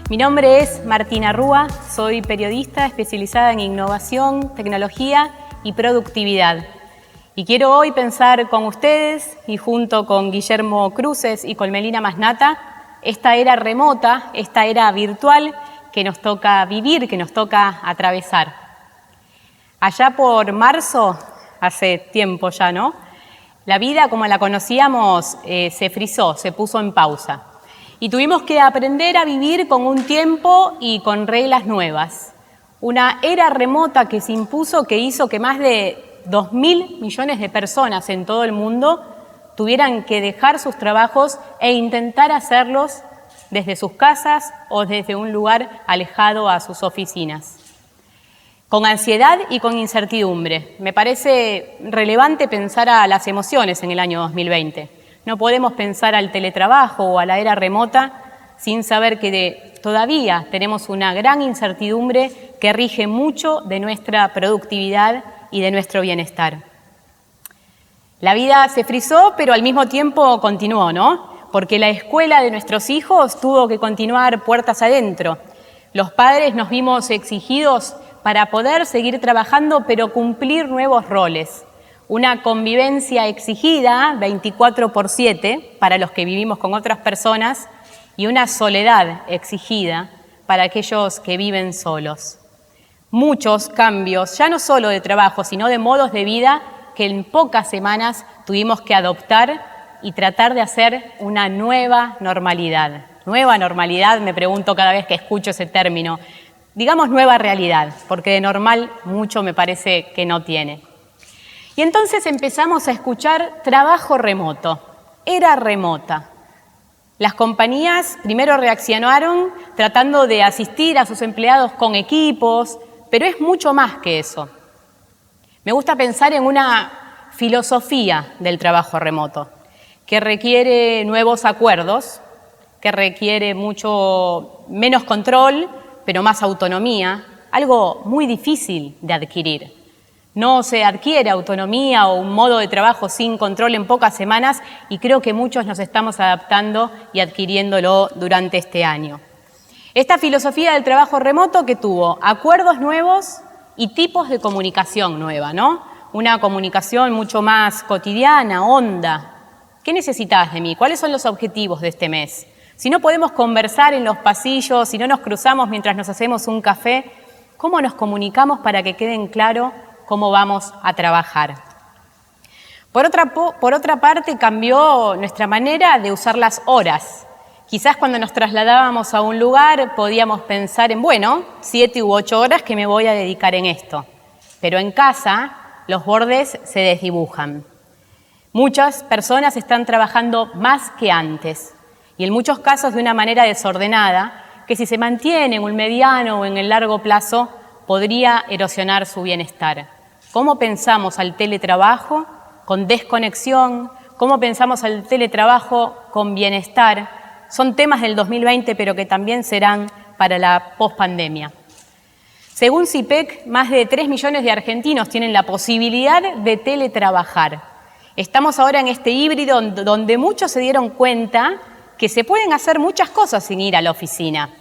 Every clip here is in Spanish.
Mi nombre es Martina Rúa, soy periodista especializada en innovación, tecnología y productividad. Y quiero hoy pensar con ustedes y junto con Guillermo Cruces y con Melina Masnata esta era remota, esta era virtual que nos toca vivir, que nos toca atravesar. Allá por marzo, hace tiempo ya, ¿no? La vida como la conocíamos se frizó, se puso en pausa. Y tuvimos que aprender a vivir con un tiempo y con reglas nuevas. Una era remota que se impuso, que hizo que más de 2.000 millones de personas en todo el mundo tuvieran que dejar sus trabajos e intentar hacerlos desde sus casas o desde un lugar alejado a sus oficinas. Con ansiedad y con incertidumbre. Me parece relevante pensar a las emociones en el año 2020. No podemos pensar al teletrabajo o a la era remota sin saber que todavía tenemos una gran incertidumbre que rige mucho de nuestra productividad y de nuestro bienestar. La vida se frizó, pero al mismo tiempo continuó, ¿no? Porque la escuela de nuestros hijos tuvo que continuar puertas adentro. Los padres nos vimos exigidos para poder seguir trabajando, pero cumplir nuevos roles. Una convivencia exigida 24/7 para los que vivimos con otras personas y una soledad exigida para aquellos que viven solos. Muchos cambios, ya no solo de trabajo, sino de modos de vida que en pocas semanas tuvimos que adoptar y tratar de hacer una nueva normalidad. Nueva normalidad, me pregunto cada vez que escucho ese término. Digamos nueva realidad, porque de normal mucho me parece que no tiene. Y entonces empezamos a escuchar trabajo remoto, era remota. Las compañías primero reaccionaron tratando de asistir a sus empleados con equipos, pero es mucho más que eso. Me gusta pensar en una filosofía del trabajo remoto, que requiere nuevos acuerdos, que requiere mucho menos control, pero más autonomía, algo muy difícil de adquirir. No se adquiere autonomía o un modo de trabajo sin control en pocas semanas y creo que muchos nos estamos adaptando y adquiriéndolo durante este año. Esta filosofía del trabajo remoto que tuvo acuerdos nuevos y tipos de comunicación nueva, ¿no? Una comunicación mucho más cotidiana, honda. ¿Qué necesitas de mí? ¿Cuáles son los objetivos de este mes? Si no podemos conversar en los pasillos, si no nos cruzamos mientras nos hacemos un café, ¿cómo nos comunicamos para que queden claro cómo vamos a trabajar? Por otra parte, cambió nuestra manera de usar las horas. Quizás cuando nos trasladábamos a un lugar podíamos pensar en, 7 u 8 horas que me voy a dedicar en esto. Pero en casa los bordes se desdibujan. Muchas personas están trabajando más que antes y en muchos casos de una manera desordenada que si se mantiene en un mediano o en el largo plazo podría erosionar su bienestar. ¿Cómo pensamos al teletrabajo con desconexión? ¿Cómo pensamos al teletrabajo con bienestar? Son temas del 2020, pero que también serán para la pospandemia. Según CIPEC, más de 3 millones de argentinos tienen la posibilidad de teletrabajar. Estamos ahora en este híbrido donde muchos se dieron cuenta que se pueden hacer muchas cosas sin ir a la oficina.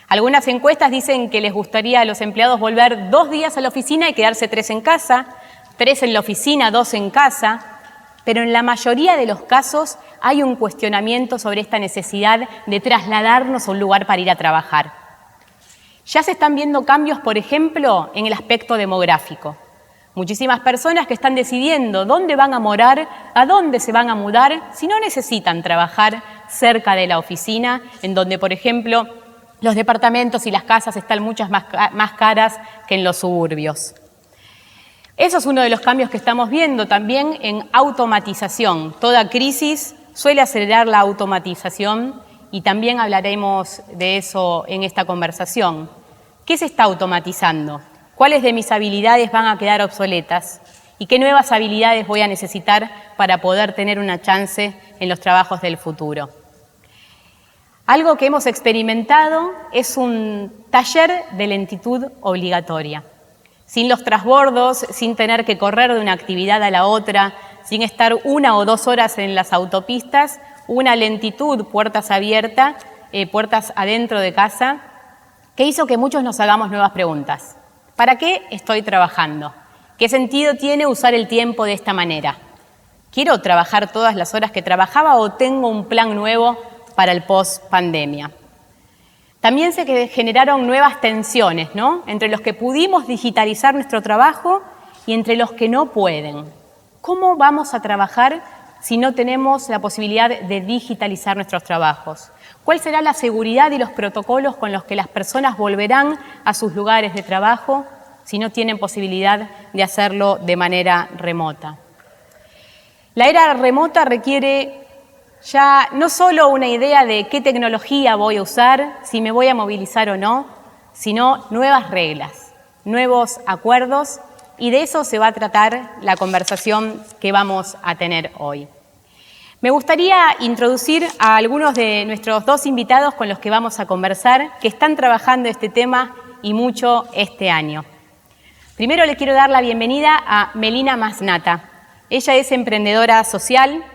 Algunas encuestas dicen que les gustaría a los empleados volver 2 días a la oficina y quedarse 3 en casa, 3 en la oficina, 2 en casa, pero en la mayoría de los casos hay un cuestionamiento sobre esta necesidad de trasladarnos a un lugar para ir a trabajar. Ya se están viendo cambios, por ejemplo, en el aspecto demográfico. Muchísimas personas que están decidiendo dónde van a morar, a dónde se van a mudar, si no necesitan trabajar cerca de la oficina, en donde, por ejemplo, los departamentos y las casas están muchas más caras que en los suburbios. Eso es uno de los cambios que estamos viendo también en automatización. Toda crisis suele acelerar la automatización y también hablaremos de eso en esta conversación. ¿Qué se está automatizando? ¿Cuáles de mis habilidades van a quedar obsoletas? ¿Y qué nuevas habilidades voy a necesitar para poder tener una chance en los trabajos del futuro? Algo que hemos experimentado es un taller de lentitud obligatoria. Sin los trasbordos, sin tener que correr de una actividad a la otra, sin estar 1 o 2 horas en las autopistas, una lentitud, puertas abiertas, puertas adentro de casa, que hizo que muchos nos hagamos nuevas preguntas. ¿Para qué estoy trabajando? ¿Qué sentido tiene usar el tiempo de esta manera? ¿Quiero trabajar todas las horas que trabajaba o tengo un plan nuevo para el post-pandemia? También se generaron nuevas tensiones, ¿no?, entre los que pudimos digitalizar nuestro trabajo y entre los que no pueden. ¿Cómo vamos a trabajar si no tenemos la posibilidad de digitalizar nuestros trabajos? ¿Cuál será la seguridad y los protocolos con los que las personas volverán a sus lugares de trabajo si no tienen posibilidad de hacerlo de manera remota? La era remota requiere ya no solo una idea de qué tecnología voy a usar, si me voy a movilizar o no, sino nuevas reglas, nuevos acuerdos, y de eso se va a tratar la conversación que vamos a tener hoy. Me gustaría introducir a algunos de nuestros dos invitados con los que vamos a conversar, que están trabajando este tema y mucho este año. Primero le quiero dar la bienvenida a Melina Masnata. Ella es emprendedora social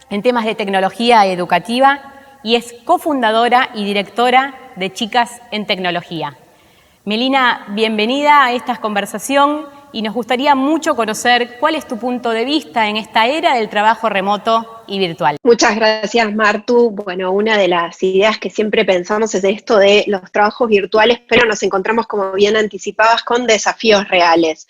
en temas de tecnología educativa y es cofundadora y directora de Chicas en Tecnología. Melina, bienvenida a esta conversación y nos gustaría mucho conocer cuál es tu punto de vista en esta era del trabajo remoto y virtual. Muchas gracias, Martu. Bueno, una de las ideas que siempre pensamos es esto de los trabajos virtuales, pero nos encontramos, como bien anticipabas, con desafíos reales.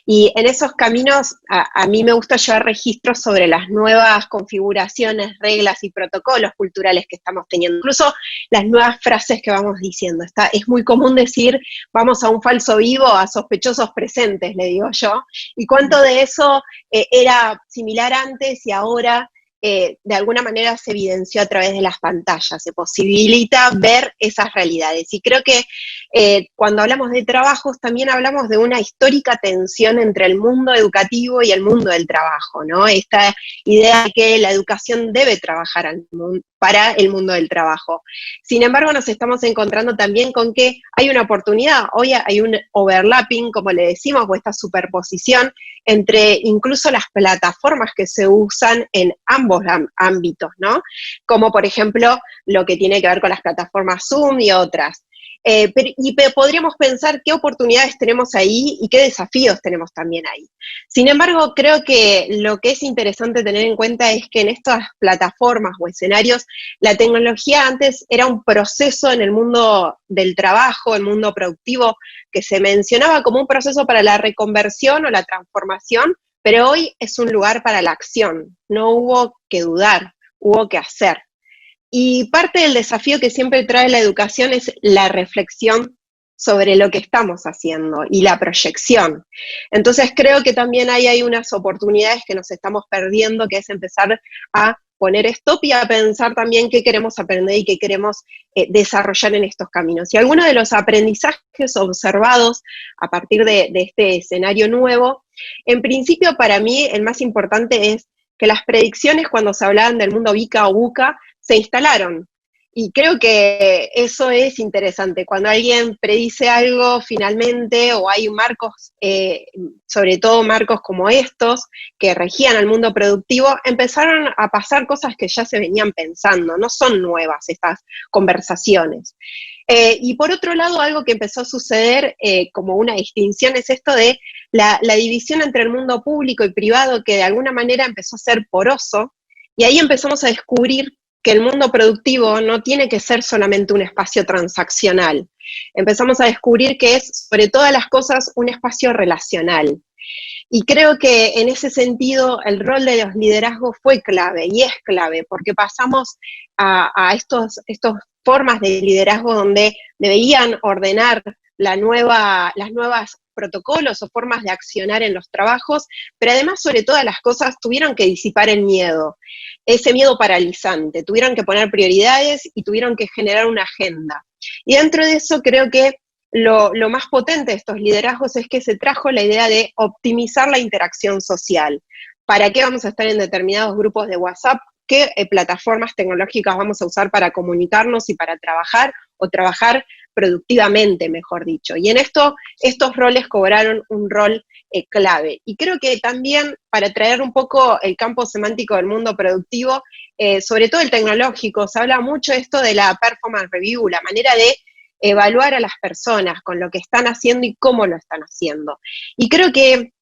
Y en esos caminos, a mí me gusta llevar registros sobre las nuevas configuraciones, reglas y protocolos culturales que estamos teniendo, incluso las nuevas frases que vamos diciendo. Es muy común decir, vamos a un falso vivo, a sospechosos presentes, le digo yo, y cuánto de eso era similar antes y ahora de alguna manera se evidenció a través de las pantallas, se posibilita ver esas realidades. Y creo que cuando hablamos de trabajos también hablamos de una histórica tensión entre el mundo educativo y el mundo del trabajo, ¿no? Esta idea de que la educación debe trabajar para el mundo del trabajo. Sin embargo, nos estamos encontrando también con que hay una oportunidad, hoy hay un overlapping, como le decimos, o esta superposición entre incluso las plataformas que se usan en ambos ámbitos, ¿no? Como por ejemplo lo que tiene que ver con las plataformas Zoom y otras. Podríamos pensar qué oportunidades tenemos ahí y qué desafíos tenemos también ahí. Sin embargo, creo que lo que es interesante tener en cuenta es que en estas plataformas o escenarios, la tecnología antes era un proceso en el mundo del trabajo, el mundo productivo, que se mencionaba como un proceso para la reconversión o la transformación, pero hoy es un lugar para la acción. No hubo que dudar, hubo que hacer. Y parte del desafío que siempre trae la educación es la reflexión sobre lo que estamos haciendo y la proyección. Entonces creo que también ahí hay unas oportunidades que nos estamos perdiendo, que es empezar a poner stop y a pensar también qué queremos aprender y qué queremos desarrollar en estos caminos. Y algunos de los aprendizajes observados a partir de este escenario nuevo, en principio para mí el más importante es que las predicciones cuando se hablaban del mundo VICA o VUCA se instalaron. Y creo que eso es interesante. Cuando alguien predice algo finalmente, o hay marcos, sobre todo marcos como estos, que regían al mundo productivo, empezaron a pasar cosas que ya se venían pensando, no son nuevas estas conversaciones. Y por otro lado, algo que empezó a suceder como una distinción es esto de la división entre el mundo público y privado, que de alguna manera empezó a ser poroso, y ahí empezamos a descubrir que el mundo productivo no tiene que ser solamente un espacio transaccional. Empezamos a descubrir que es, sobre todas las cosas, un espacio relacional. Y creo que en ese sentido el rol de los liderazgos fue clave, y es clave, porque pasamos a estos formas de liderazgo donde deberían ordenar las nuevas protocolos o formas de accionar en los trabajos, pero además, sobre todas las cosas, tuvieron que disipar el miedo, ese miedo paralizante, tuvieron que poner prioridades y tuvieron que generar una agenda. Y dentro de eso creo que lo más potente de estos liderazgos es que se trajo la idea de optimizar la interacción social. ¿Para qué vamos a estar en determinados grupos de WhatsApp? ¿Qué plataformas tecnológicas vamos a usar para comunicarnos y para trabajar, o trabajar productivamente, mejor dicho. Y en esto, estos roles cobraron un rol clave. Y creo que también, para traer un poco el campo semántico del mundo productivo, sobre todo el tecnológico, se habla mucho esto de la performance review, la manera de evaluar a las personas con lo que están haciendo y cómo lo están haciendo. Y creo que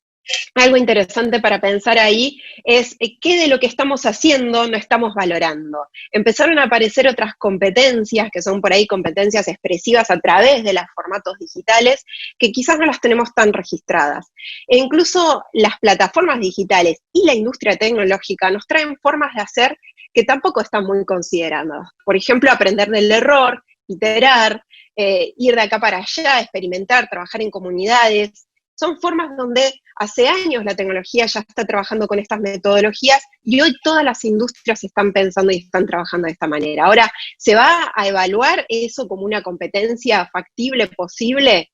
algo interesante para pensar ahí es qué de lo que estamos haciendo no estamos valorando. Empezaron a aparecer otras competencias, que son por ahí competencias expresivas a través de los formatos digitales, que quizás no las tenemos tan registradas. E incluso las plataformas digitales y la industria tecnológica nos traen formas de hacer que tampoco están muy consideradas. Por ejemplo, aprender del error, iterar, ir de acá para allá, experimentar, trabajar en comunidades. Son formas donde hace años la tecnología ya está trabajando con estas metodologías y hoy todas las industrias están pensando y están trabajando de esta manera. Ahora, ¿se va a evaluar eso como una competencia factible, posible?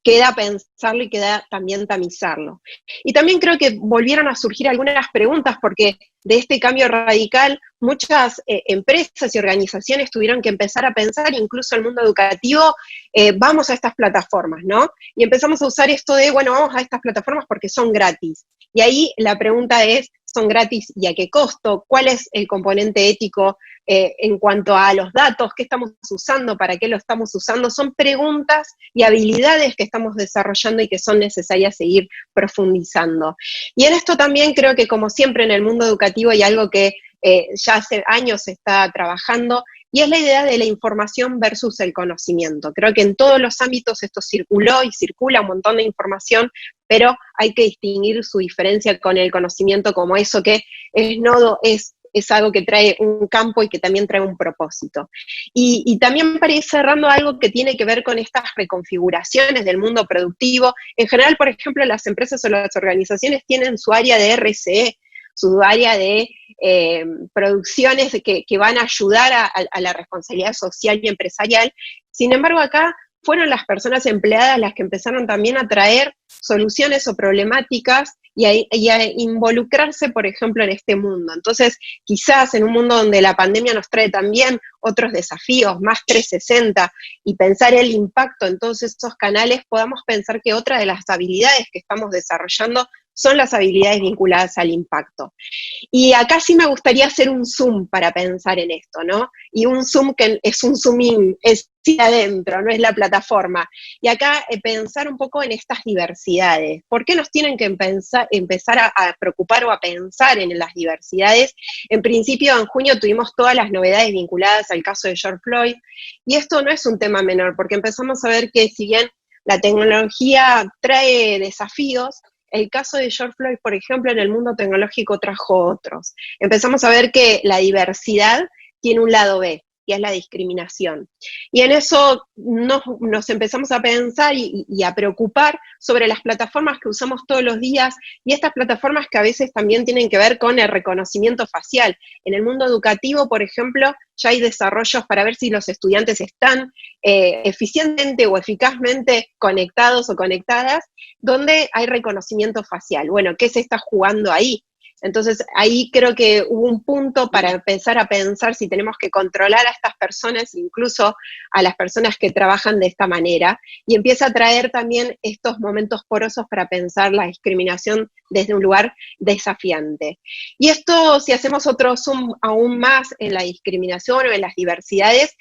Queda pensarlo y queda también tamizarlo. Y también creo que volvieron a surgir algunas preguntas porque de este cambio radical muchas empresas y organizaciones tuvieron que empezar a pensar, incluso el mundo educativo, vamos a estas plataformas, ¿no? Y empezamos a usar esto de, bueno, vamos a estas plataformas porque son gratis. Y ahí la pregunta es, ¿son gratis y a qué costo? ¿Cuál es el componente ético en cuanto a los datos? ¿Qué estamos usando? ¿Para qué lo estamos usando? Son preguntas y habilidades que estamos desarrollando y que son necesarias seguir profundizando. Y en esto también creo que, como siempre en el mundo educativo, hay algo que ya hace años se está trabajando, y es la idea de la información versus el conocimiento. Creo que en todos los ámbitos esto circuló y circula un montón de información, pero hay que distinguir su diferencia con el conocimiento como eso que es nodo, es algo que trae un campo y que también trae un propósito. Y también para ir cerrando algo que tiene que ver con estas reconfiguraciones del mundo productivo. En general, por ejemplo, las empresas o las organizaciones tienen su área de RCE, su área de producciones que van a ayudar a la responsabilidad social y empresarial. Sin embargo, acá fueron las personas empleadas las que empezaron también a traer soluciones o problemáticas y a involucrarse, por ejemplo, en este mundo. Entonces, quizás en un mundo donde la pandemia nos trae también otros desafíos, más 360, y pensar el impacto en todos estos canales, podamos pensar que otra de las habilidades que estamos desarrollando son las habilidades vinculadas al impacto. Y acá sí me gustaría hacer un zoom para pensar en esto, ¿no? Y un zoom que es un zoom in, es adentro, no es la plataforma. Y acá pensar un poco en estas diversidades. ¿Por qué nos tienen que empezar a preocupar o a pensar en las diversidades? En principio, en junio tuvimos todas las novedades vinculadas al caso de George Floyd, y esto no es un tema menor, porque empezamos a ver que si bien la tecnología trae desafíos, el caso de George Floyd, por ejemplo, en el mundo tecnológico trajo otros. Empezamos a ver que la diversidad tiene un lado B, y es la discriminación. Y en eso nos empezamos a pensar y a preocupar sobre las plataformas que usamos todos los días, y estas plataformas que a veces también tienen que ver con el reconocimiento facial. En el mundo educativo, por ejemplo, ya hay desarrollos para ver si los estudiantes están eficientemente o eficazmente conectados o conectadas, donde hay reconocimiento facial. Bueno, ¿qué se está jugando ahí? Entonces, ahí creo que hubo un punto para empezar a pensar si tenemos que controlar a estas personas, incluso a las personas que trabajan de esta manera, y empieza a traer también estos momentos porosos para pensar la discriminación desde un lugar desafiante. Y esto, si hacemos otro zoom aún más en la discriminación o en las diversidades,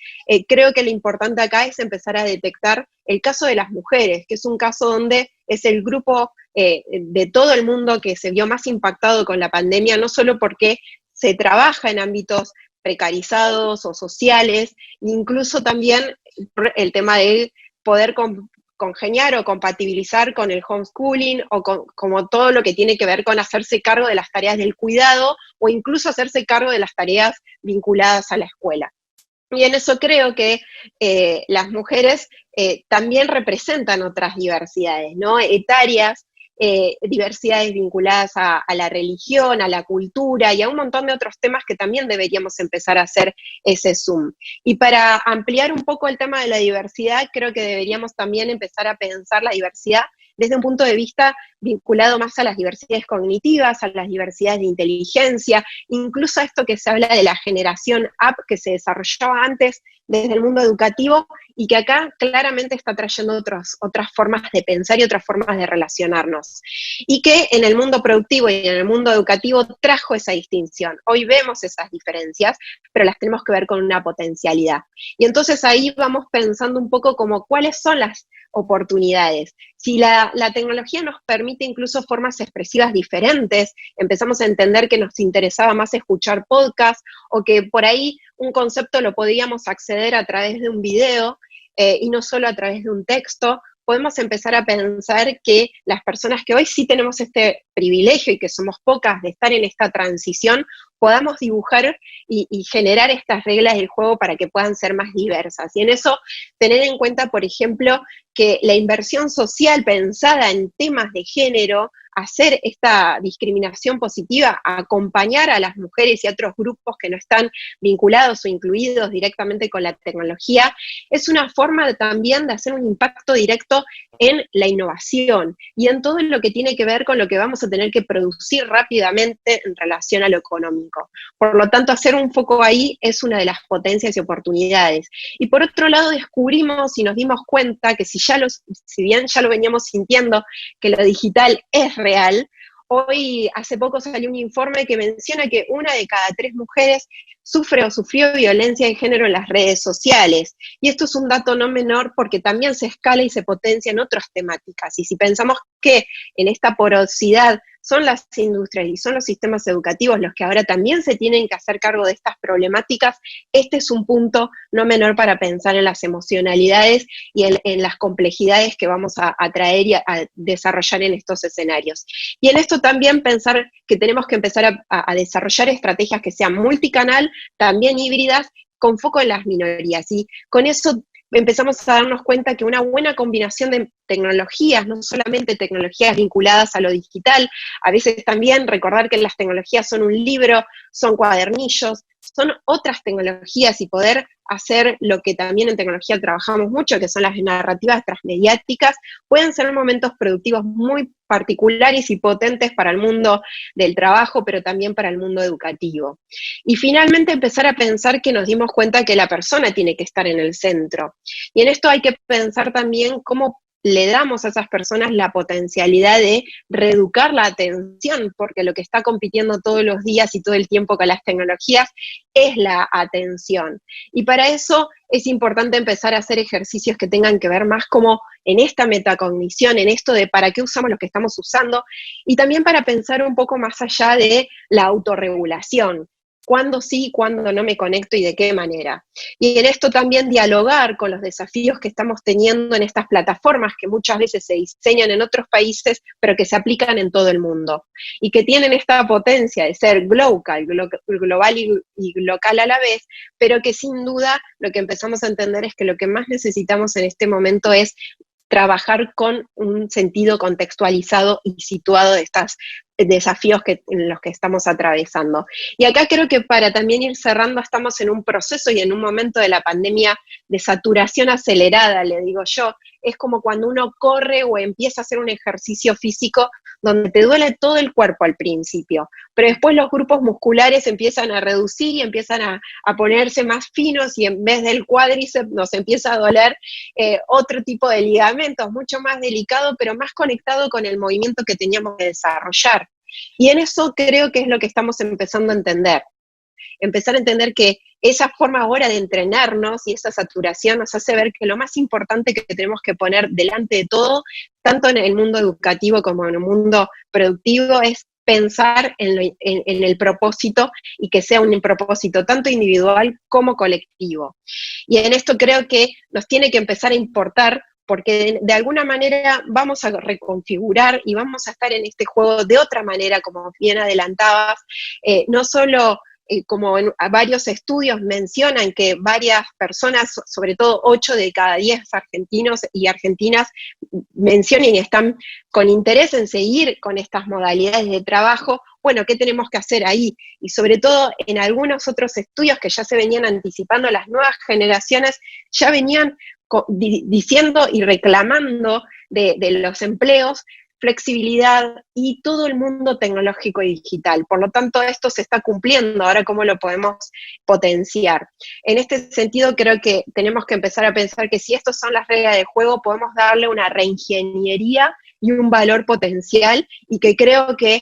creo que lo importante acá es empezar a detectar el caso de las mujeres, que es un caso donde es el grupo de todo el mundo que se vio más impactado con la pandemia, no solo porque se trabaja en ámbitos precarizados o sociales, incluso también el tema de poder congeniar o compatibilizar con el homeschooling o como todo lo que tiene que ver con hacerse cargo de las tareas del cuidado o incluso hacerse cargo de las tareas vinculadas a la escuela. Y en eso creo que las mujeres también representan otras diversidades, ¿no? Etarias, diversidades vinculadas a la religión, a la cultura y a un montón de otros temas que también deberíamos empezar a hacer ese zoom. Y para ampliar un poco el tema de la diversidad, creo que deberíamos también empezar a pensar la diversidad desde un punto de vista vinculado más a las diversidades cognitivas, a las diversidades de inteligencia, incluso a esto que se habla de la generación app que se desarrollaba antes desde el mundo educativo y que acá claramente está trayendo otras formas de pensar y otras formas de relacionarnos. Y que en el mundo productivo y en el mundo educativo trajo esa distinción. Hoy vemos esas diferencias, pero las tenemos que ver con una potencialidad. Y entonces ahí vamos pensando un poco como cuáles son las oportunidades. Si la tecnología nos permite incluso formas expresivas diferentes, empezamos a entender que nos interesaba más escuchar podcasts o que por ahí un concepto lo podíamos acceder a través de un video y no solo a través de un texto, podemos empezar a pensar que las personas que hoy sí tenemos este privilegio y que somos pocas de estar en esta transición, podamos dibujar y generar estas reglas del juego para que puedan ser más diversas. Y en eso, tener en cuenta, por ejemplo, que la inversión social pensada en temas de género, hacer esta discriminación positiva, acompañar a las mujeres y a otros grupos que no están vinculados o incluidos directamente con la tecnología, es una forma también de hacer un impacto directo en la innovación y en todo lo que tiene que ver con lo que vamos a tener que producir rápidamente en relación a lo económico. Por lo tanto, hacer un foco ahí es una de las potencias y oportunidades. Y por otro lado, descubrimos y nos dimos cuenta que si bien ya lo veníamos sintiendo, que lo digital es real, hoy hace poco salió un informe que menciona que 1 de cada 3 mujeres sufre o sufrió violencia de género en las redes sociales. Y esto es un dato no menor porque también se escala y se potencia en otras temáticas. Y si pensamos que en esta porosidad son las industrias y son los sistemas educativos los que ahora también se tienen que hacer cargo de estas problemáticas, este es un punto no menor para pensar en las emocionalidades y en las complejidades que vamos a traer y a desarrollar en estos escenarios. Y en esto también pensar que tenemos que empezar a desarrollar estrategias que sean multicanal, también híbridas, con foco en las minorías. Y con eso empezamos a darnos cuenta que una buena combinación de tecnologías, no solamente tecnologías vinculadas a lo digital, a veces también recordar que las tecnologías son un libro, son cuadernillos, son otras tecnologías y poder hacer lo que también en tecnología trabajamos mucho, que son las narrativas transmediáticas, pueden ser momentos productivos muy particulares y potentes para el mundo del trabajo, pero también para el mundo educativo. Y finalmente empezar a pensar que nos dimos cuenta que la persona tiene que estar en el centro. Y en esto hay que pensar también cómo le damos a esas personas la potencialidad de reeducar la atención, porque lo que está compitiendo todos los días y todo el tiempo con las tecnologías es la atención. Y para eso es importante empezar a hacer ejercicios que tengan que ver más como en esta metacognición, en esto de para qué usamos lo que estamos usando, y también para pensar un poco más allá de la autorregulación. Cuándo sí, cuándo no me conecto y de qué manera. Y en esto también dialogar con los desafíos que estamos teniendo en estas plataformas que muchas veces se diseñan en otros países, pero que se aplican en todo el mundo. Y que tienen esta potencia de ser global y local a la vez, pero que sin duda lo que empezamos a entender es que lo que más necesitamos en este momento es trabajar con un sentido contextualizado y situado de estos desafíos en los que estamos atravesando. Y acá creo que para también ir cerrando, estamos en un proceso y en un momento de la pandemia de saturación acelerada, le digo yo. Es como cuando uno corre o empieza a hacer un ejercicio físico donde te duele todo el cuerpo al principio, pero después los grupos musculares empiezan a reducir y empiezan a ponerse más finos y en vez del cuádriceps nos empieza a doler otro tipo de ligamentos, mucho más delicado, pero más conectado con el movimiento que teníamos que desarrollar. Y en eso creo que es lo que estamos empezando a entender. Empezar a entender que esa forma ahora de entrenarnos y esa saturación nos hace ver que lo más importante que tenemos que poner delante de todo, tanto en el mundo educativo como en el mundo productivo, es pensar en el propósito y que sea un propósito tanto individual como colectivo. Y en esto creo que nos tiene que empezar a importar porque de alguna manera vamos a reconfigurar y vamos a estar en este juego de otra manera, como bien adelantabas, no solo como varios estudios mencionan que varias personas, sobre todo 8 de cada 10 argentinos y argentinas, mencionan y están con interés en seguir con estas modalidades de trabajo. Bueno, ¿qué tenemos que hacer ahí? Y sobre todo en algunos otros estudios que ya se venían anticipando, las nuevas generaciones ya venían diciendo y reclamando de los empleos flexibilidad y todo el mundo tecnológico y digital. Por lo tanto, esto se está cumpliendo. Ahora, ¿cómo lo podemos potenciar? En este sentido, creo que tenemos que empezar a pensar que si estas son las reglas de juego, podemos darle una reingeniería y un valor potencial, y que creo que,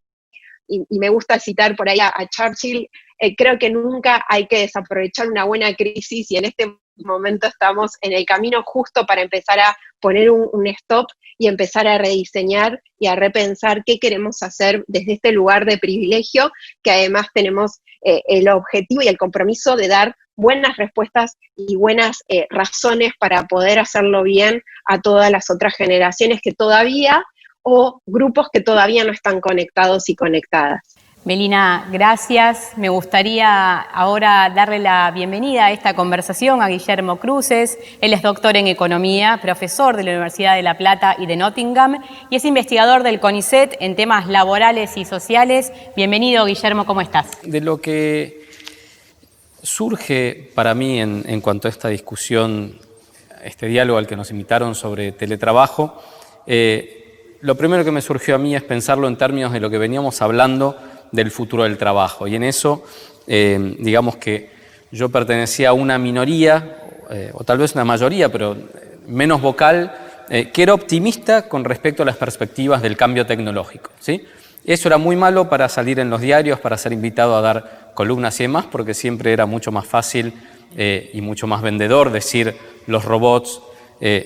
y me gusta citar por ahí a Churchill, creo que nunca hay que desaprovechar una buena crisis, y en este momento estamos en el camino justo para empezar a poner un stop y empezar a rediseñar y a repensar qué queremos hacer desde este lugar de privilegio, que además tenemos el objetivo y el compromiso de dar buenas respuestas y buenas razones para poder hacerlo bien a todas las otras generaciones que todavía, o grupos que todavía no están conectados y conectadas. Melina, gracias. Me gustaría ahora darle la bienvenida a esta conversación a Guillermo Cruces. Él es doctor en Economía, profesor de la Universidad de La Plata y de Nottingham, y es investigador del CONICET en temas laborales y sociales. Bienvenido, Guillermo, ¿cómo estás? De lo que surge para mí en cuanto a esta discusión, este diálogo al que nos invitaron sobre teletrabajo, lo primero que me surgió a mí es pensarlo en términos de lo que veníamos hablando del futuro del trabajo. Y en eso, digamos que yo pertenecía a una minoría, o tal vez una mayoría, pero menos vocal, que era optimista con respecto a las perspectivas del cambio tecnológico, ¿sí? Eso era muy malo para salir en los diarios, para ser invitado a dar columnas y demás, porque siempre era mucho más fácil y mucho más vendedor decir los robots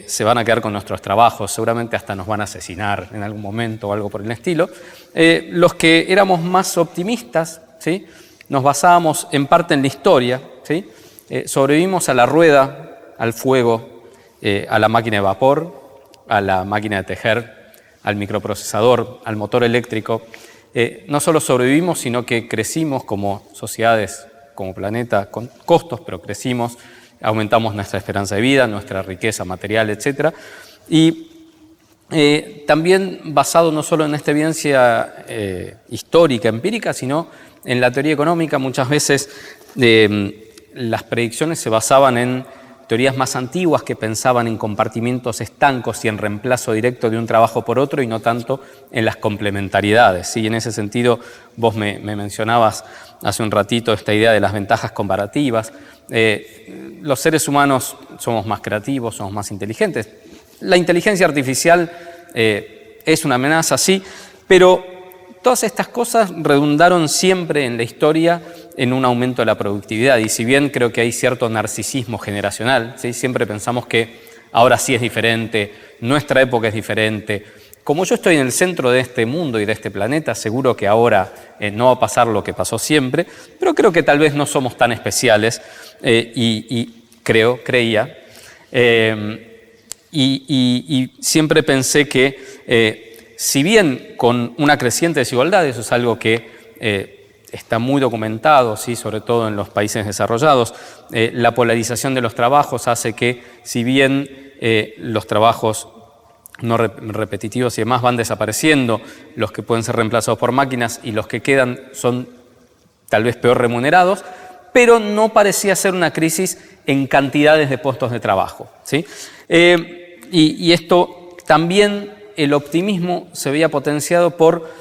se van a quedar con nuestros trabajos, seguramente hasta nos van a asesinar en algún momento o algo por el estilo. Los que éramos más optimistas, ¿sí?, nos basábamos en parte en la historia, ¿sí? Sobrevivimos a la rueda, al fuego, a la máquina de vapor, a la máquina de tejer, al microprocesador, al motor eléctrico. No solo sobrevivimos, sino que crecimos como sociedades, como planeta, con costos, pero crecimos. Aumentamos nuestra esperanza de vida, nuestra riqueza material, etc. Y también basado no solo en esta evidencia histórica, empírica, sino en la teoría económica, muchas veces las predicciones se basaban en teorías más antiguas que pensaban en compartimientos estancos y en reemplazo directo de un trabajo por otro, y no tanto en las complementariedades, ¿sí? En ese sentido, vos me mencionabas hace un ratito esta idea de las ventajas comparativas. Los seres humanos somos más creativos, somos más inteligentes. La inteligencia artificial es una amenaza, sí, pero todas estas cosas redundaron siempre en la historia en un aumento de la productividad. Y si bien creo que hay cierto narcisismo generacional, ¿sí?, siempre pensamos que ahora sí es diferente, nuestra época es diferente. Como yo estoy en el centro de este mundo y de este planeta, seguro que ahora no va a pasar lo que pasó siempre, pero creo que tal vez no somos tan especiales creía, y siempre pensé que si bien con una creciente desigualdad, eso es algo que está muy documentado, ¿sí?, sobre todo en los países desarrollados, la polarización de los trabajos hace que, si bien los trabajos no repetitivos y demás van desapareciendo, los que pueden ser reemplazados por máquinas y los que quedan son tal vez peor remunerados, pero no parecía ser una crisis en cantidades de puestos de trabajo, ¿sí? Y esto también, el optimismo se veía potenciado por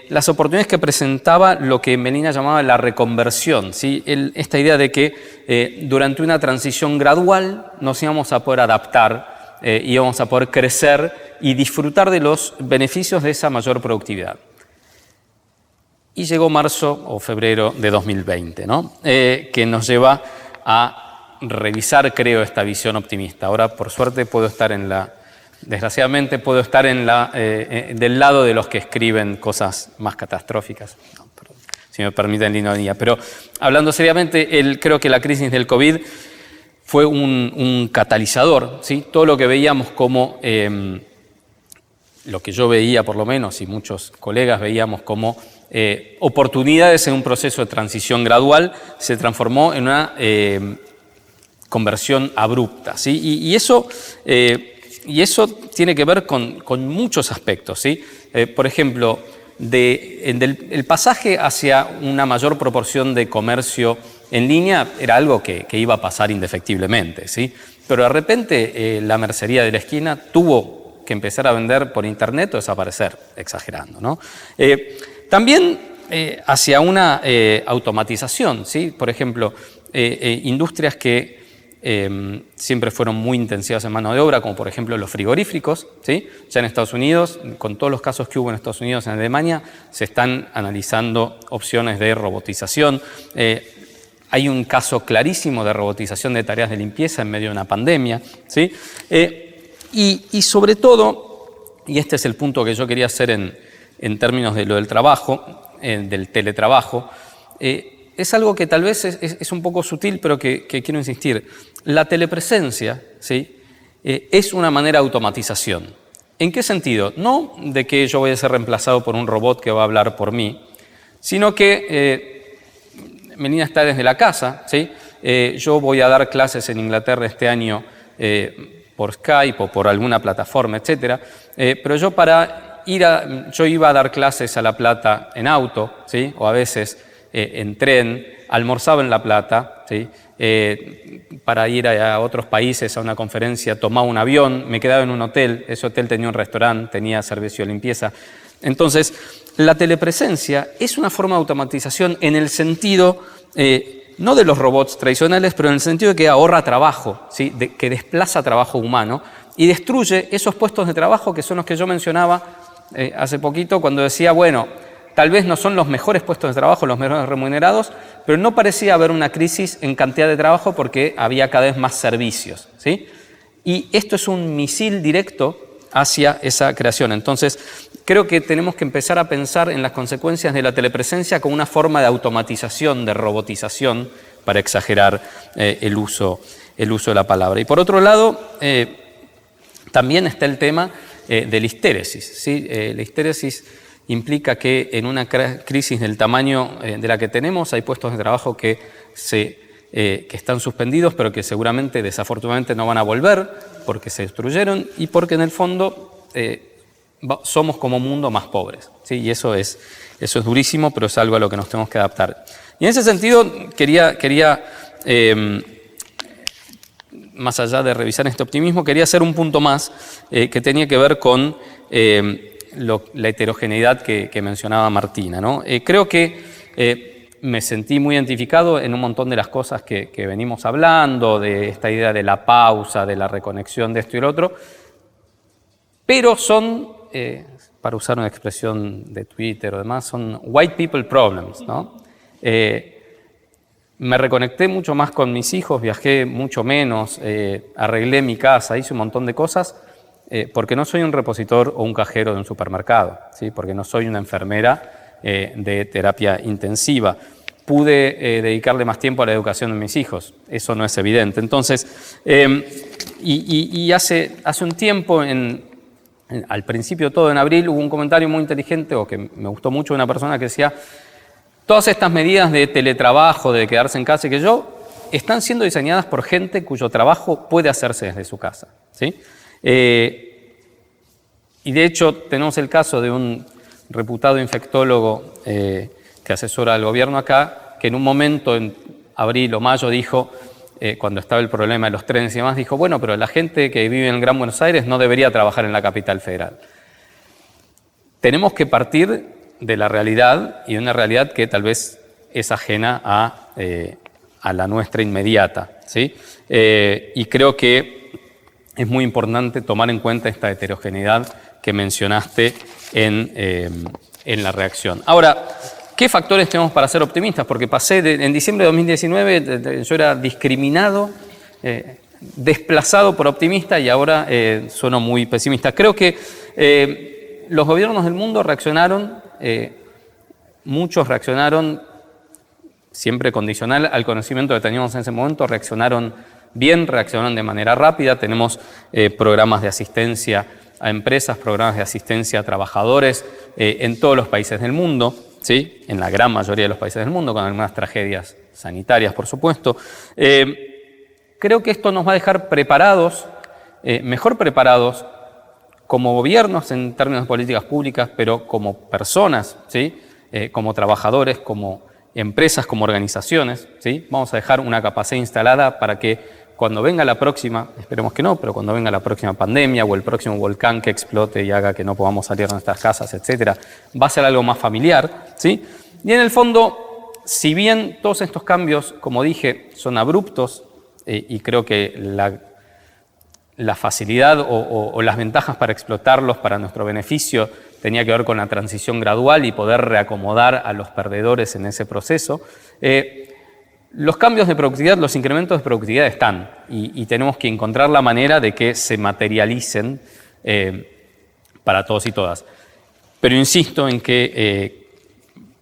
las oportunidades que presentaba lo que Melina llamaba la reconversión, ¿sí? Esta idea de que durante una transición gradual nos íbamos a poder adaptar, íbamos a poder crecer y disfrutar de los beneficios de esa mayor productividad. Y llegó marzo o febrero de 2020, ¿no? Que nos lleva a revisar, creo, esta visión optimista. Ahora, por suerte, desgraciadamente, puedo estar del lado de los que escriben cosas más catastróficas, no, perdón, si me permiten la ironía. Pero hablando seriamente, creo que la crisis del COVID fue un catalizador, ¿sí? Todo lo que veíamos como, lo que yo veía por lo menos, y muchos colegas veíamos como oportunidades en un proceso de transición gradual, se transformó en una conversión abrupta, ¿sí? Y eso tiene que ver con muchos aspectos, ¿sí? Por ejemplo, el pasaje hacia una mayor proporción de comercio en línea era algo que iba a pasar indefectiblemente, ¿sí? Pero de repente la mercería de la esquina tuvo que empezar a vender por internet o desaparecer, exagerando, ¿no? También hacia una automatización, ¿sí? Por ejemplo, industrias que siempre fueron muy intensivas en mano de obra, como por ejemplo los frigoríficos, ¿sí? Ya en Estados Unidos, con todos los casos que hubo en Estados Unidos y en Alemania, se están analizando opciones de robotización. Hay un caso clarísimo de robotización de tareas de limpieza en medio de una pandemia, ¿sí? Y sobre todo, y este es el punto que yo quería hacer en términos de lo del trabajo, del teletrabajo, es algo que tal vez es un poco sutil, pero que quiero insistir. La telepresencia, ¿sí? Es una manera de automatización. ¿En qué sentido? No de que yo voy a ser reemplazado por un robot que va a hablar por mí, sino que Melina está desde la casa, ¿sí? Yo voy a dar clases en Inglaterra este año por Skype o por alguna plataforma, etcétera, pero yo iba a dar clases a La Plata en auto, ¿sí? O a veces en tren, almorzaba en La Plata, ¿sí? Para ir a otros países a una conferencia tomaba un avión, me quedaba en un hotel, ese hotel tenía un restaurante, tenía servicio de limpieza. Entonces, la telepresencia es una forma de automatización en el sentido, no de los robots tradicionales, pero en el sentido de que ahorra trabajo, ¿sí? Que desplaza trabajo humano y destruye esos puestos de trabajo que son los que yo mencionaba hace poquito cuando decía, bueno, tal vez no son los mejores puestos de trabajo, los mejores remunerados, pero no parecía haber una crisis en cantidad de trabajo porque había cada vez más servicios, ¿sí? Y esto es un misil directo hacia esa creación. Entonces, creo que tenemos que empezar a pensar en las consecuencias de la telepresencia como una forma de automatización, de robotización, para exagerar el uso de la palabra. Y por otro lado, también está el tema de la histéresis, ¿sí? La histéresis implica que en una crisis del tamaño de la que tenemos hay puestos de trabajo que están suspendidos, pero que seguramente, desafortunadamente, no van a volver porque se destruyeron y porque en el fondo somos como mundo más pobres, ¿sí? Y eso es durísimo, pero es algo a lo que nos tenemos que adaptar. Y en ese sentido quería más allá de revisar este optimismo, quería hacer un punto más que tenía que ver con la heterogeneidad que mencionaba Martina, ¿no? Creo que me sentí muy identificado en un montón de las cosas que venimos hablando, de esta idea de la pausa, de la reconexión de esto y lo otro, pero son, para usar una expresión de Twitter o demás, son white people problems, ¿no? Me reconecté mucho más con mis hijos, viajé mucho menos, arreglé mi casa, hice un montón de cosas, porque no soy un repositor o un cajero de un supermercado, ¿sí? Porque no soy una enfermera de terapia intensiva. Pude dedicarle más tiempo a la educación de mis hijos, eso no es evidente. Entonces, hace un tiempo, al principio todo en abril, hubo un comentario muy inteligente o que me gustó mucho de una persona que decía: todas estas medidas de teletrabajo, de quedarse en casa y que están siendo diseñadas por gente cuyo trabajo puede hacerse desde su casa, ¿sí? Y de hecho tenemos el caso de un reputado infectólogo que asesora al gobierno acá, que en un momento, en abril o mayo, dijo, cuando estaba el problema de los trenes y demás, dijo, bueno, pero la gente que vive en el Gran Buenos Aires no debería trabajar en la capital federal. Tenemos que partir de la realidad, y de una realidad que tal vez es ajena a la nuestra inmediata, ¿sí? Y creo que es muy importante tomar en cuenta esta heterogeneidad que mencionaste en la reacción. Ahora, ¿qué factores tenemos para ser optimistas? Porque en diciembre de 2019 yo era discriminado, desplazado por optimista, y ahora sueno muy pesimista. Creo que los gobiernos del mundo reaccionaron, muchos reaccionaron, siempre condicional al conocimiento que teníamos en ese momento, reaccionaron bien, reaccionaron de manera rápida. Tenemos programas de asistencia a empresas, programas de asistencia a trabajadores en todos los países del mundo, ¿sí? En la gran mayoría de los países del mundo, con algunas tragedias sanitarias, por supuesto. Creo que esto nos va a dejar preparados, mejor preparados como gobiernos en términos de políticas públicas, pero como personas, ¿sí? Como trabajadores, como empresas, como organizaciones, ¿sí? Vamos a dejar una capacidad instalada para que cuando venga la próxima, esperemos que no, pero cuando venga la próxima pandemia o el próximo volcán que explote y haga que no podamos salir de nuestras casas, etcétera, va a ser algo más familiar, ¿sí? Y en el fondo, si bien todos estos cambios, como dije, son abruptos, y creo que la facilidad o las ventajas para explotarlos para nuestro beneficio tenía que ver con la transición gradual y poder reacomodar a los perdedores en ese proceso. Los cambios de productividad, los incrementos de productividad están y tenemos que encontrar la manera de que se materialicen para todos y todas. Pero insisto en que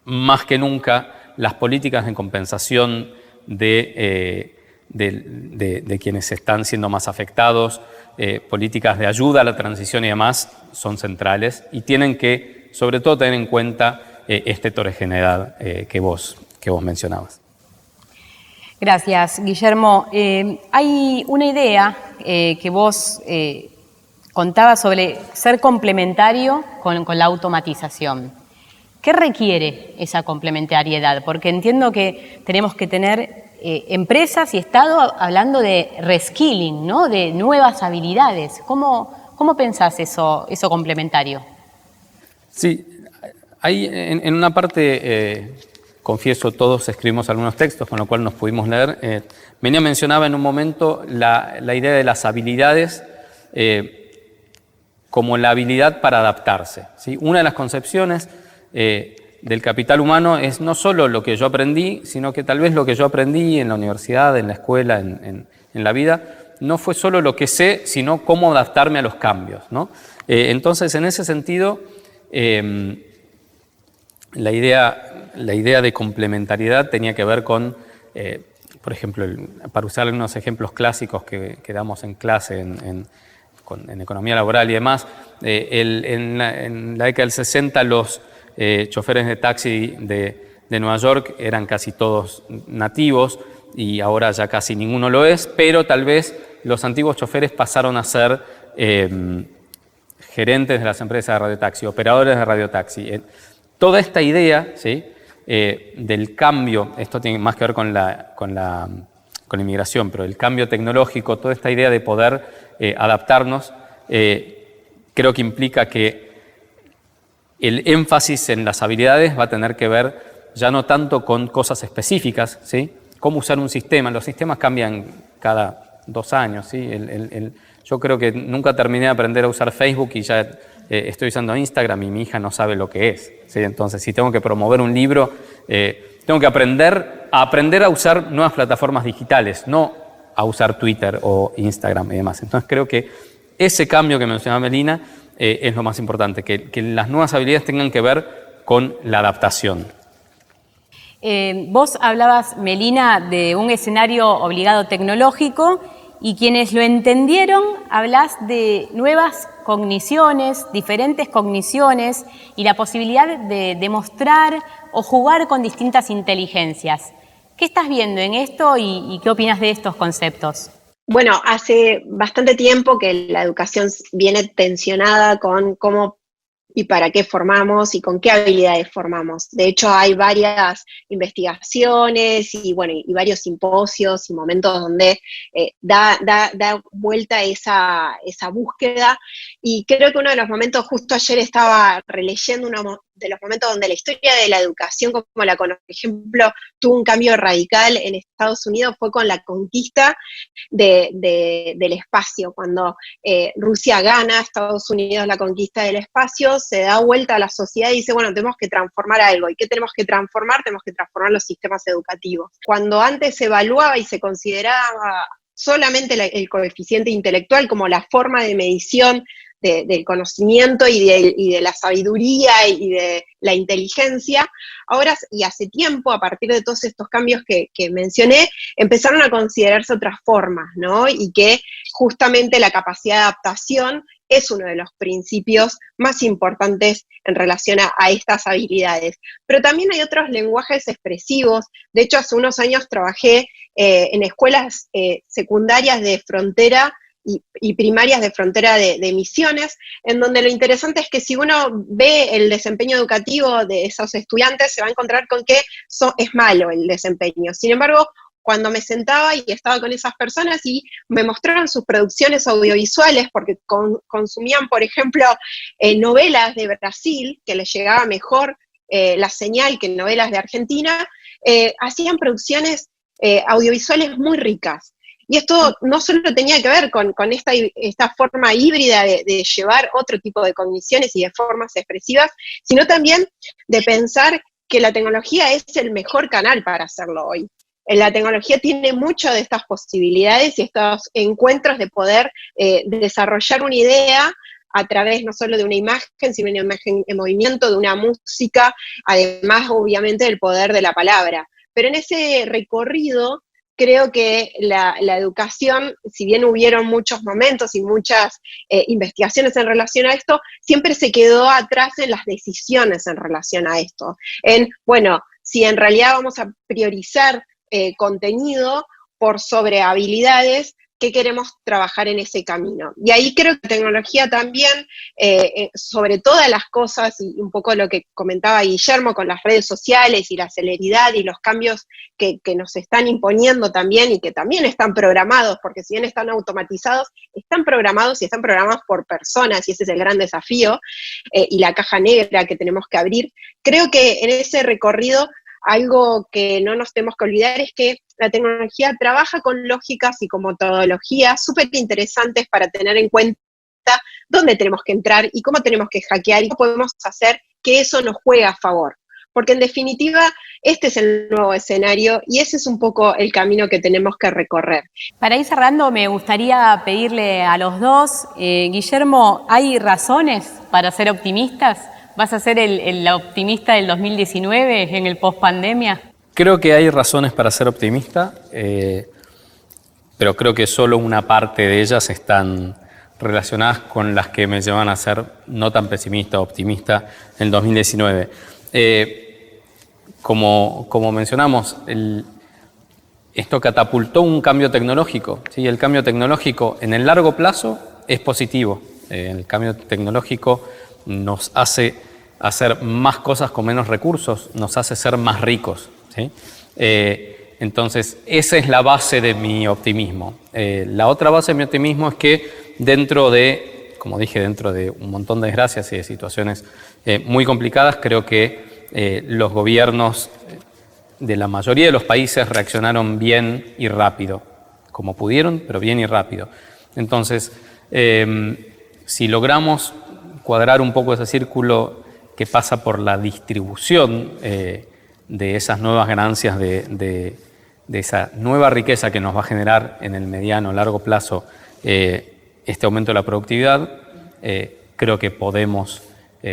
más que nunca las políticas de compensación de quienes están siendo más afectados, políticas de ayuda a la transición y demás, son centrales y tienen que, sobre todo, tener en cuenta esta heterogeneidad que vos mencionabas. Gracias, Guillermo. Hay una idea que vos contabas sobre ser complementario con la automatización. ¿Qué requiere esa complementariedad? Porque entiendo que tenemos que tener empresas y Estado hablando de reskilling, ¿no? De nuevas habilidades. ¿Cómo pensás eso complementario? Sí, ahí en una parte, confieso, todos escribimos algunos textos, con lo cual nos pudimos leer. Menia mencionaba en un momento la idea de las habilidades como la habilidad para adaptarse, ¿sí? Una de las concepciones del capital humano es no solo lo que yo aprendí, sino que tal vez lo que yo aprendí en la universidad, en la escuela, en la vida, no fue solo lo que sé, sino cómo adaptarme a los cambios, ¿no? Entonces, en ese sentido, la idea de complementariedad tenía que ver con, por ejemplo, para usar unos ejemplos clásicos que damos en clase en economía laboral y demás, en la década del 60 los choferes de taxi de Nueva York eran casi todos nativos y ahora ya casi ninguno lo es, pero tal vez los antiguos choferes pasaron a ser gerentes de las empresas de radiotaxi, operadores de radiotaxi. Toda esta idea, ¿sí?, del cambio, esto tiene más que ver con la inmigración, pero el cambio tecnológico, toda esta idea de poder adaptarnos, creo que implica que el énfasis en las habilidades va a tener que ver ya no tanto con cosas específicas, ¿sí? Cómo usar un sistema. Los sistemas cambian cada 2 años, ¿sí? Yo creo que nunca terminé de aprender a usar Facebook y ya estoy usando Instagram y mi hija no sabe lo que es, ¿sí? Entonces, si tengo que promover un libro, tengo que aprender a usar nuevas plataformas digitales, no a usar Twitter o Instagram y demás. Entonces, creo que ese cambio que mencionaba Melina es lo más importante, que las nuevas habilidades tengan que ver con la adaptación. Vos hablabas, Melina, de un escenario obligado tecnológico y quienes lo entendieron, hablás de nuevas cogniciones, diferentes cogniciones y la posibilidad de demostrar o jugar con distintas inteligencias. ¿Qué estás viendo en esto y qué opinas de estos conceptos? Bueno, hace bastante tiempo que la educación viene tensionada con cómo y para qué formamos y con qué habilidades formamos. De hecho, hay varias investigaciones y varios simposios y momentos donde da vuelta esa búsqueda. Y creo que uno de los momentos, justo ayer estaba releyendo uno de los momentos donde la historia de la educación, como la conozco, por ejemplo, tuvo un cambio radical en Estados Unidos, fue con la conquista del espacio. Cuando Rusia gana a Estados Unidos la conquista del espacio, se da vuelta a la sociedad y dice, bueno, tenemos que transformar algo. ¿Y qué tenemos que transformar? Tenemos que transformar los sistemas educativos. Cuando antes se evaluaba y se consideraba solamente el coeficiente intelectual como la forma de medición del conocimiento y de la sabiduría y de la inteligencia, ahora y hace tiempo, a partir de todos estos cambios que mencioné, empezaron a considerarse otras formas, ¿no? Y que justamente la capacidad de adaptación es uno de los principios más importantes en relación a estas habilidades. Pero también hay otros lenguajes expresivos. De hecho, hace unos años trabajé en escuelas secundarias de frontera y primarias de frontera de Misiones, en donde lo interesante es que si uno ve el desempeño educativo de esos estudiantes, se va a encontrar con que es malo el desempeño. Sin embargo, cuando me sentaba y estaba con esas personas y me mostraron sus producciones audiovisuales, porque consumían, por ejemplo, novelas de Brasil, que les llegaba mejor la señal que novelas de Argentina, hacían producciones audiovisuales muy ricas. Y esto no solo tenía que ver con esta forma híbrida de llevar otro tipo de cogniciones y de formas expresivas, sino también de pensar que la tecnología es el mejor canal para hacerlo hoy. La tecnología tiene muchas de estas posibilidades y estos encuentros de poder desarrollar una idea a través no solo de una imagen, sino de una imagen en movimiento, de una música, además obviamente del poder de la palabra. Pero en ese recorrido creo que la educación, si bien hubieron muchos momentos y muchas investigaciones en relación a esto, siempre se quedó atrás en las decisiones en relación a esto. Bueno, si en realidad vamos a priorizar contenido por sobre habilidades, ¿qué queremos trabajar en ese camino? Y ahí creo que la tecnología también, sobre todas las cosas, y un poco lo que comentaba Guillermo con las redes sociales y la celeridad y los cambios que nos están imponiendo también y que también están programados, porque si bien están automatizados, están programados y están programados por personas, y ese es el gran desafío, y la caja negra que tenemos que abrir. Creo que en ese recorrido algo que no nos tenemos que olvidar es que la tecnología trabaja con lógicas y con metodologías súper interesantes para tener en cuenta dónde tenemos que entrar y cómo tenemos que hackear y cómo podemos hacer que eso nos juegue a favor. Porque en definitiva, este es el nuevo escenario y ese es un poco el camino que tenemos que recorrer. Para ir cerrando, me gustaría pedirle a los dos, Guillermo, ¿hay razones para ser optimistas? ¿Vas a ser el optimista del 2019 en el post-pandemia? Creo que hay razones para ser optimista, pero creo que solo una parte de ellas están relacionadas con las que me llevan a ser no tan pesimista o optimista en el 2019. Como mencionamos, esto catapultó un cambio tecnológico, ¿sí? El cambio tecnológico en el largo plazo es positivo. El cambio tecnológico nos hace hacer más cosas con menos recursos, nos hace ser más ricos, ¿sí? Entonces, esa es la base de mi optimismo. La otra base de mi optimismo es que dentro de, como dije, dentro de un montón de desgracias y de situaciones muy complicadas, creo que los gobiernos de la mayoría de los países reaccionaron bien y rápido, como pudieron, pero bien y rápido. Entonces, si logramos cuadrar un poco ese círculo que pasa por la distribución de esas nuevas ganancias, de esa nueva riqueza que nos va a generar en el mediano o largo plazo este aumento de la productividad, creo que podemos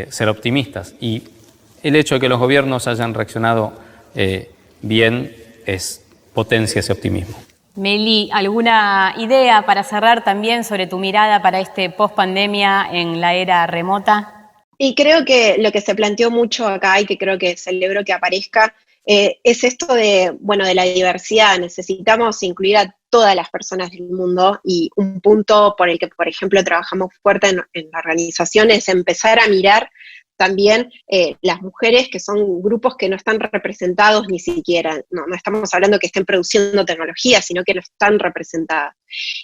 ser optimistas. Y el hecho de que los gobiernos hayan reaccionado bien potencia ese optimismo. Meli, ¿alguna idea para cerrar también sobre tu mirada para este post-pandemia en la era remota? Y creo que lo que se planteó mucho acá y que creo que celebro que aparezca es esto de la diversidad. Necesitamos incluir a todas las personas del mundo y un punto por el que, por ejemplo, trabajamos fuerte en la organización es empezar a mirar también las mujeres, que son grupos que no están representados ni siquiera, no estamos hablando que estén produciendo tecnología, sino que no están representadas.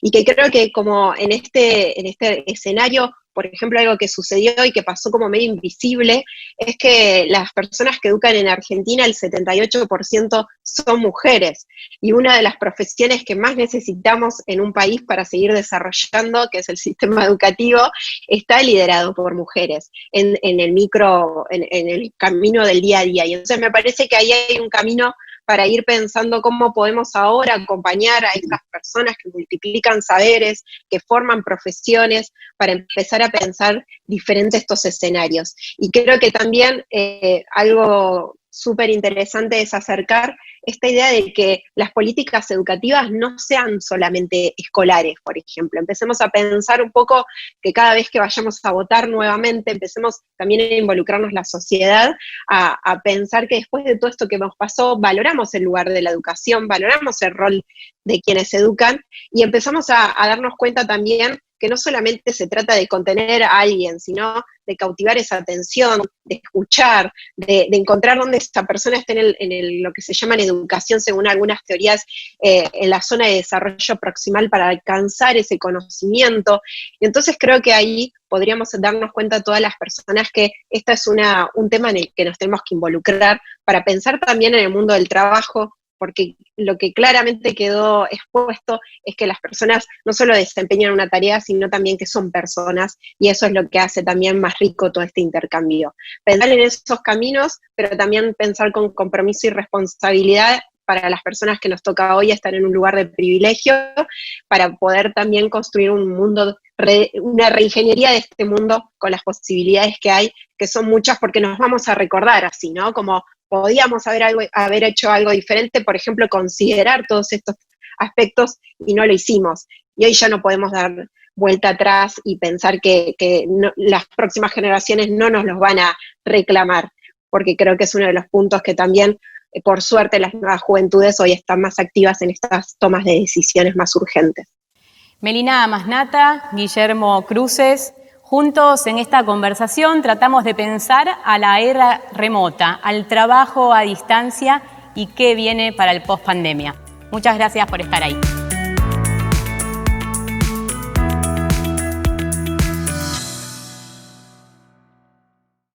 Y que creo que como en este escenario, por ejemplo, algo que sucedió y que pasó como medio invisible, es que las personas que educan en Argentina, el 78% son mujeres. Y una de las profesiones que más necesitamos en un país para seguir desarrollando, que es el sistema educativo, está liderado por mujeres en el camino del día a día. Y entonces me parece que ahí hay un camino para ir pensando cómo podemos ahora acompañar a estas personas que multiplican saberes, que forman profesiones, para empezar a pensar diferentes estos escenarios. Y creo que también algo súper interesante es acercar esta idea de que las políticas educativas no sean solamente escolares, por ejemplo. Empecemos a pensar un poco que cada vez que vayamos a votar nuevamente, empecemos también a involucrarnos la sociedad, a pensar que después de todo esto que nos pasó, valoramos el lugar de la educación, valoramos el rol de quienes educan, y empezamos a darnos cuenta también que no solamente se trata de contener a alguien, sino de cautivar esa atención, de escuchar, de encontrar dónde esa persona está en lo que se llama en educación, según algunas teorías, en la zona de desarrollo proximal para alcanzar ese conocimiento. Y entonces creo que ahí podríamos darnos cuenta todas las personas que esto es un tema en el que nos tenemos que involucrar para pensar también en el mundo del trabajo, porque lo que claramente quedó expuesto es que las personas no solo desempeñan una tarea, sino también que son personas, y eso es lo que hace también más rico todo este intercambio. Pensar en esos caminos, pero también pensar con compromiso y responsabilidad para las personas que nos toca hoy estar en un lugar de privilegio, para poder también construir un mundo, una reingeniería de este mundo con las posibilidades que hay, que son muchas, porque nos vamos a recordar así, ¿no? Como podíamos haber hecho algo diferente, por ejemplo, considerar todos estos aspectos y no lo hicimos. Y hoy ya no podemos dar vuelta atrás y pensar que las próximas generaciones no nos los van a reclamar, porque creo que es uno de los puntos que también, por suerte, las nuevas juventudes hoy están más activas en estas tomas de decisiones más urgentes. Melina Masnata, Guillermo Cruces, juntos en esta conversación tratamos de pensar a la era remota, al trabajo a distancia y qué viene para el post-pandemia. Muchas gracias por estar ahí.